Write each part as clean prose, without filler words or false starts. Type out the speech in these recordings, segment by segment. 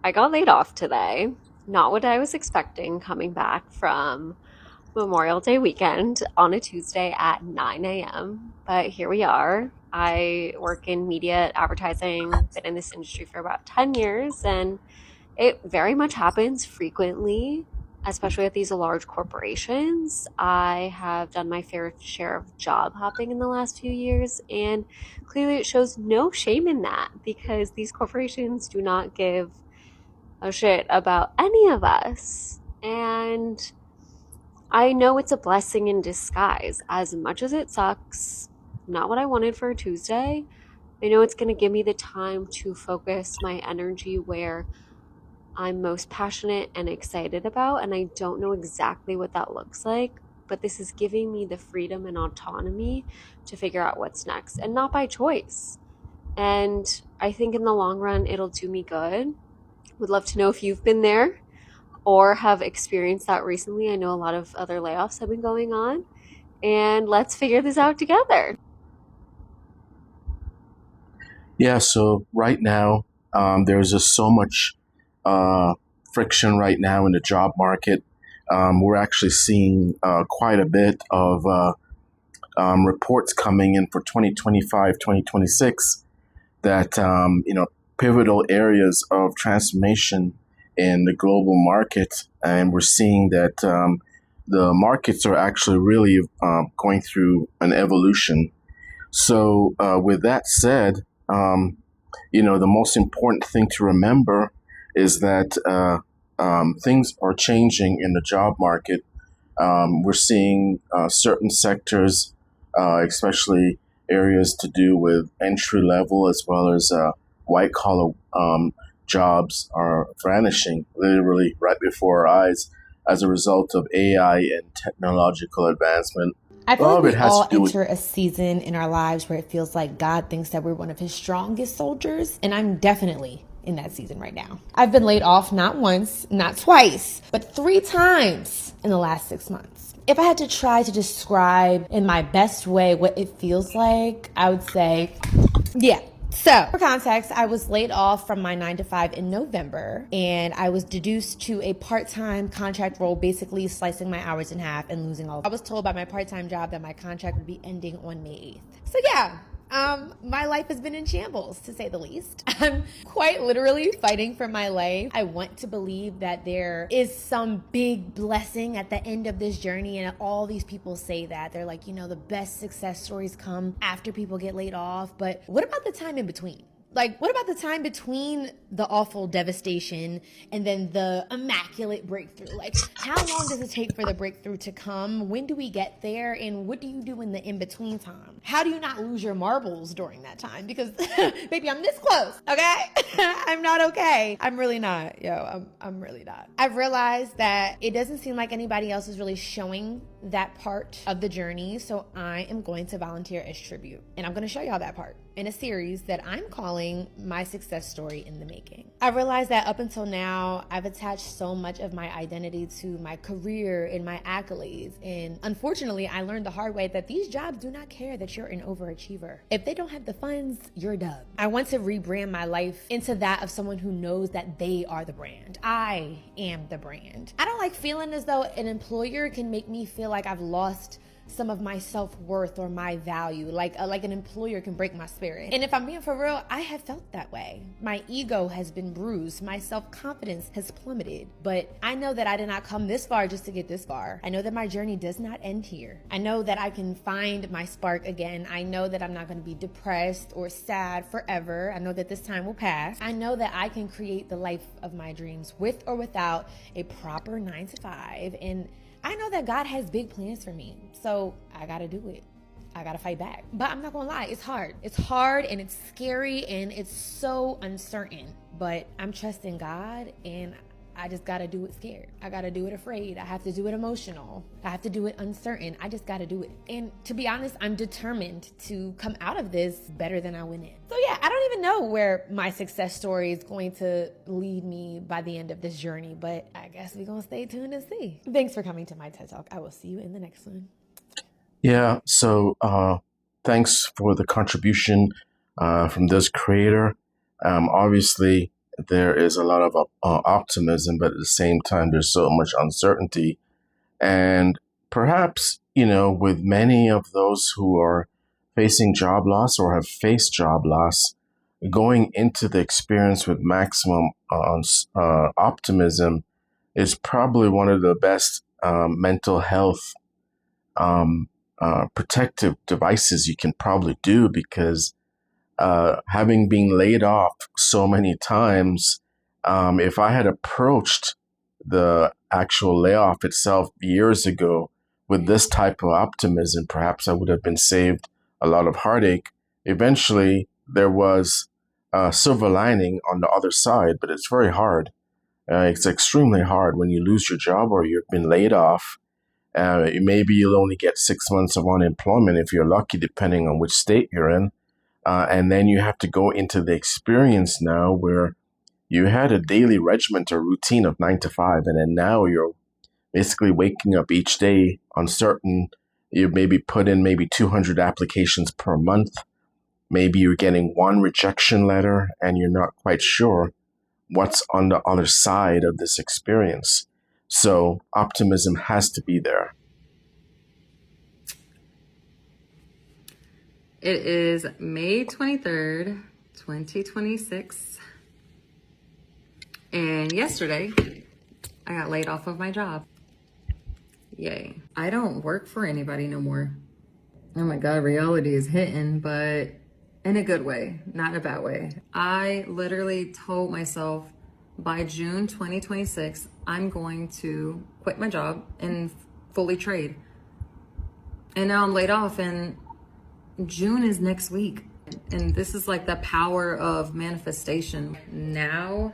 I got laid off today. Not what I was expecting coming back from Memorial Day weekend on a Tuesday at 9 a.m. But here we are. I work in media advertising, been in this industry for about 10 years, and it very much happens frequently, especially at these large corporations. I have done my fair share of job hopping in the last few years, and clearly it shows no shame in that because these corporations do not give a shit about any of us. And I know it's a blessing in disguise. As much as it sucks, not what I wanted for a Tuesday, I know it's going to give me the time to focus my energy where I'm most passionate and excited about, and I don't know exactly what that looks like, but this is giving me the freedom and autonomy to figure out what's next, and not by choice. And I think in the long run, it'll do me good. Would love to know if you've been there or have experienced that recently. I know a lot of other layoffs have been going on, and let's figure this out together. Yeah, so right now, there's just so much uh, friction right now in the job market. We're actually seeing quite a bit of reports coming in for 2025, 2026 that, pivotal areas of transformation in the global market. And we're seeing that the markets are actually really going through an evolution. So, with that said, the most important thing to remember is that things are changing in the job market. We're seeing certain sectors, especially areas to do with entry level as well as white collar jobs, are vanishing literally right before our eyes as a result of AI and technological advancement. I A feel lot like of it we has to all do with enter a season in our lives where it feels like God thinks that we're one of his strongest soldiers, and I'm definitely in that season right now. I've been laid off not once, not twice, but 3 times in the last 6 months. If I had to try to describe in my best way what it feels like, I would say, yeah. So, for context, I was laid off from my 9 to 5 in November, and I was deduced to a part time contract role, basically slicing my hours in half and losing all. I was told by my part time job that my contract would be ending on May 8th. So, yeah, my life has been in shambles, to say the least. I'm quite literally fighting for my life. I want to believe that there is some big blessing at the end of this journey, and all these people say that. They're like, the best success stories come after people get laid off. But what about the time in between? Like, what about the time between the awful devastation and then the immaculate breakthrough? Like, how long does it take for the breakthrough to come? When do we get there? And what do you do in the in between time? How do you not lose your marbles during that time? Because, baby, I'm this close, okay? I'm not okay. I'm really not. I'm really not. I've realized that it doesn't seem like anybody else is really showing that part of the journey. So I am going to volunteer as tribute. And I'm going to show y'all that part in a series that I'm calling My Success Story in the Making. I realized that up until now, I've attached so much of my identity to my career and my accolades. And unfortunately, I learned the hard way that these jobs do not care that you're an overachiever. If they don't have the funds, you're a dub. I want to rebrand my life into that of someone who knows that they are the brand. I am the brand. I don't like feeling as though an employer can make me feel like I've lost some of my self-worth or my value, like an employer can break my spirit. And if I'm being for real, I have felt that way. My ego has been bruised, my self-confidence has plummeted, but I know that I did not come this far just to get this far. I know that my journey does not end here. I know that I can find my spark again. I know that I'm not going to be depressed or sad forever. I know that this time will pass. I know that I can create the life of my dreams with or without a proper 9 to 5, and I know that God has big plans for me, so I gotta do it. I gotta fight back. But I'm not gonna lie, it's hard. It's hard and it's scary and it's so uncertain. But I'm trusting God, and I just gotta do it scared. I gotta do it afraid. I have to do it emotional. I have to do it uncertain. I just gotta do it. And to be honest, I'm determined to come out of this better than I went in. So yeah, I don't even know where my success story is going to lead me by the end of this journey, but I guess we're gonna stay tuned and see. Thanks for coming to my TED Talk. I will see you in the next one. Yeah, so thanks for the contribution from this creator. Obviously, there is a lot of optimism, but at the same time, there's so much uncertainty. And perhaps, with many of those who are facing job loss or have faced job loss, going into the experience with maximum optimism is probably one of the best mental health protective devices you can probably do, because having been laid off so many times, if I had approached the actual layoff itself years ago with this type of optimism, perhaps I would have been saved a lot of heartache. Eventually, there was a silver lining on the other side, but it's very hard. It's extremely hard when you lose your job or you've been laid off. Maybe you'll only get 6 months of unemployment if you're lucky, depending on which state you're in. And then you have to go into the experience now where you had a daily regiment or routine of 9 to 5, and then now you're basically waking up each day uncertain. You maybe put in maybe 200 applications per month. Maybe you're getting one rejection letter and you're not quite sure what's on the other side of this experience. So optimism has to be there. It is May 23rd, 2026. And yesterday, I got laid off of my job. Yay. I don't work for anybody no more. Oh my God, reality is hitting, but in a good way, not in a bad way. I literally told myself by June 2026, I'm going to quit my job and fully trade. And now I'm laid off, and June is next week. And this is like the power of manifestation. Now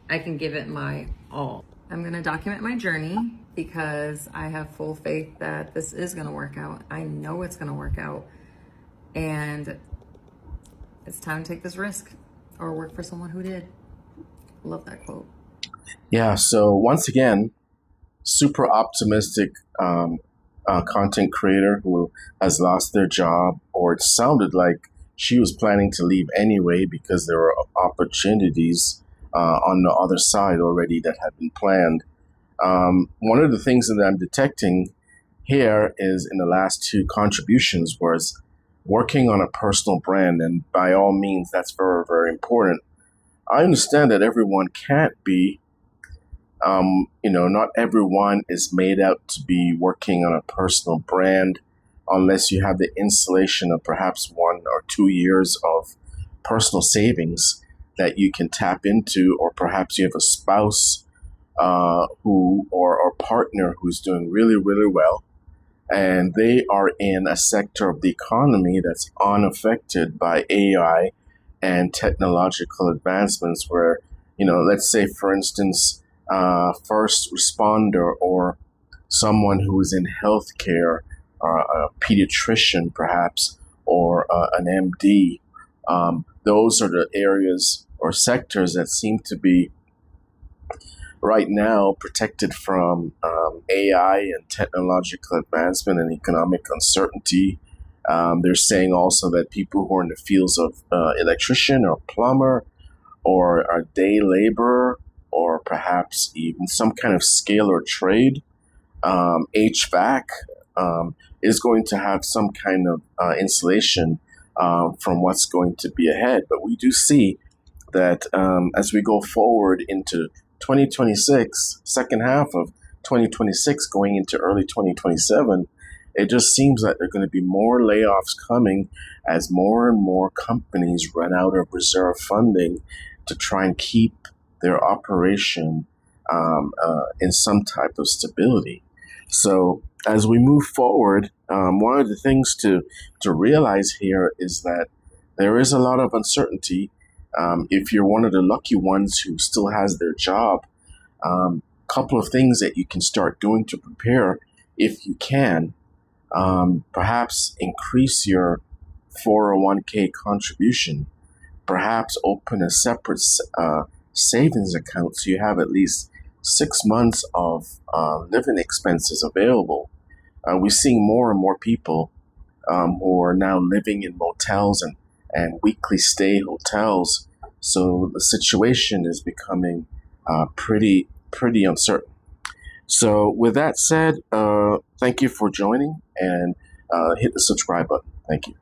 I can give it my all. I'm going to document my journey because I have full faith that this is going to work out. I know it's going to work out. And it's time to take this risk or work for someone who did. Love that quote. Yeah. So once again, super optimistic content creator who has lost their job, or it sounded like she was planning to leave anyway because there were opportunities on the other side already that had been planned. One of the things that I'm detecting here is in the last two contributions was working on a personal brand. And by all means, that's very, very important. I understand that everyone can't be, not everyone is made out to be working on a personal brand unless you have the insulation of perhaps 1 or 2 years of personal savings that you can tap into, or perhaps you have a spouse or partner who's doing really, really well, and they are in a sector of the economy that's unaffected by AI and technological advancements where, let's say, for instance, first responder or someone who is in healthcare, a pediatrician perhaps, or an MD. Those are the areas or sectors that seem to be right now protected from AI and technological advancement and economic uncertainty. They're saying also that people who are in the fields of electrician or plumber or a day laborer or perhaps even some kind of scale or trade, HVAC, is going to have some kind of insulation from what's going to be ahead. But we do see that as we go forward into 2026, second half of 2026, going into early 2027, it just seems that there are going to be more layoffs coming as more and more companies run out of reserve funding to try and keep their operation in some type of stability. So as we move forward, one of the things to realize here is that there is a lot of uncertainty. If you're one of the lucky ones who still has their job, couple of things that you can start doing to prepare if you can. Perhaps increase your 401k contribution. Perhaps open a separate savings account so you have at least 6 months of living expenses available. We're seeing more and more people who are now living in motels and weekly stay hotels So the situation is becoming pretty uncertain. So with that said, thank you for joining, and hit the subscribe button. Thank you.